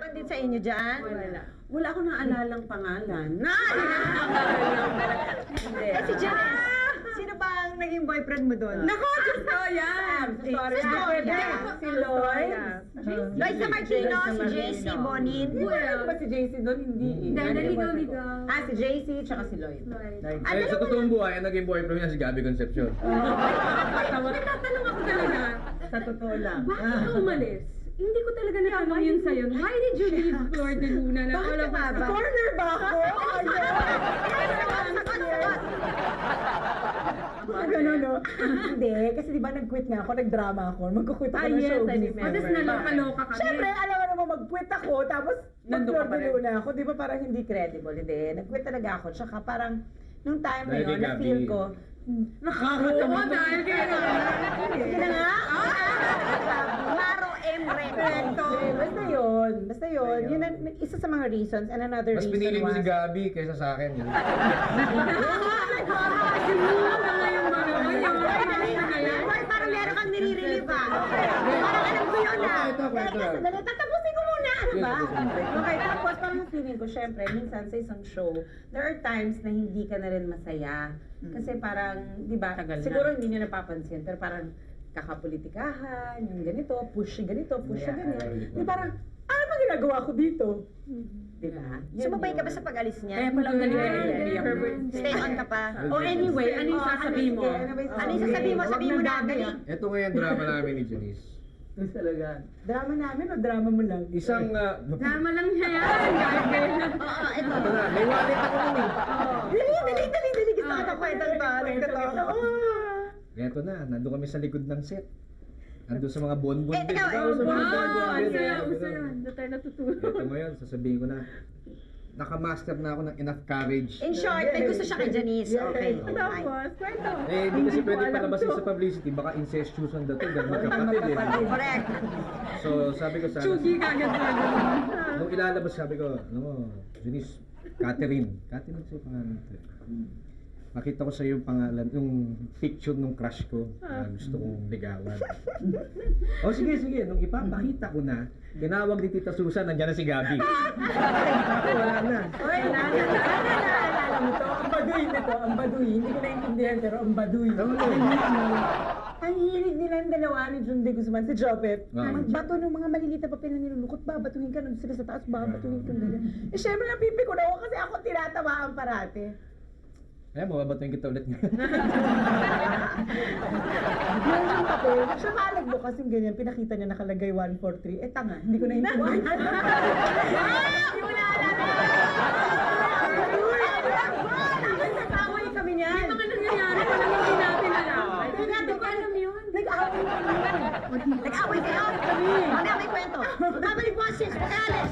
nabanggit sa inyo dyan? Wala akong naalalang pangalan. Hindi. Si Janice, sino ba ang naging boyfriend mo doon? Nako, Diyos ko, yan! Si Lloyd. Lloyd San Martino, si JC Bonin. Wala ba si JC doon? Hindi. Naligaw-ligaw. Si JC, tsaka si Lloyd. Ay, sa totoong buhay, ang naging boyfriend niya si Gabby Concepcion. Nagtatanong ako talaga, Sa totoo lang. bakit ka umalis? Hindi ko talaga natanong yun sa'yo. Why did you leave Flor de Luna? Na all of us? Corner ba ako? Ganun, no? Hindi, kasi di ba nag-quit nga ako, nag-drama ako, magkukwit ako ng showbiz. Tapos naloka-loka kami. Siyempre, alam mo naman, mag-quit ako, tapos mag-Flor de Luna ako, di ba parang hindi credible, hindi. Nag-quit talaga ako, tsaka parang, nung time na yun, na-feel ko, nakakatawa. Oo, dahil kaya Sige na nga. Maro M. Recto. Basta yun. Yun ang isa sa mga reasons, and another Mas reason pinili mo was... si Gabby kaysa sa akin. Yun. Parang meron kang nire-relieve ah. Parang alam ko yun ah. Teka, sandali, tatapusin ko muna, ano ba? Okay, tapos parang feeling ko, syempre, minsan sa isang show, there are times na hindi ka na rin masaya. Kasi parang, di ba, siguro hindi nyo napapansin, pero parang kakapolitikahan, yung ganito, push siya ganito, push siya ganyan. Di parang, ano ba ginagawa ko dito? Di ba? Sumabay ka ba sa pag-alis niya? Kaya palang galing-galing ako. Stay on ka pa? Oh, anyway, ano yung sasabihin mo? Ano yung sasabihin mo? Sabihin mo na, dali. Ito ngayon drama namin ni Janice. Talaga. Drama namin o drama mo lang? Isang... Drama lang niya yan. Oo, ito. Ito na, may wallet ako nun eh. Dali. Gusto ko na kwentang ba? Ito na, nandun kami sa likod ng set. Nandun sa mga bonbon. Eh, teka, Wow, ang saya-usa yan. Doon tayo natutulog. Ito mo yun, sasabihin ko na, nakamaster na ako ng enough courage. In short, may gusto siya kay Janice. Okay. Tapos, kwento. Eh, hindi kasi pwede palabasin sa publicity, baka incestuous ang dating, dahil magkapatid eh. Correct. So, sabi ko sana, Chugi kagad ba? nung ilalabas, sabi ko, ano mo, Janice, Catherine siya yung pangalan ito. Nakita ko sa iyo yung pangalan, yung picture nung crush ko na gusto kong ligawan. O sige, nung ipapakita ko na, tinawag ni Tita Susan, nandiyan na si Gabby. Wala na. Oy, naalala mo to? Ang baduy na to, ang baduy. Hindi ko naiintindihan, pero ang baduy. Ang hilig nilang dalawa ni Jun de Guzman sa Jopet. Magbato ng mga maliliit na papel na nilulukot, babatuhin ka nung sila sa taas, babatuhin ka ganyan. Eh, syempre napipi ko na ako kasi ako tinatawaan parate. Eh, mababatuin kita ulit ngayon. Yung yung papel, siya malagbo kasi ganyan, pinakita niya nakalagay 143. Eh, tanga, hindi ko naiintindihan. Nagkakaway kami niyan. Mga nangyayari pa lang hindi natin alam. Hindi ko alam yun. Nag-away kami. Nag-away kayo? Kami. Ano may kwento? Babalik po ang sis. Pag-alis.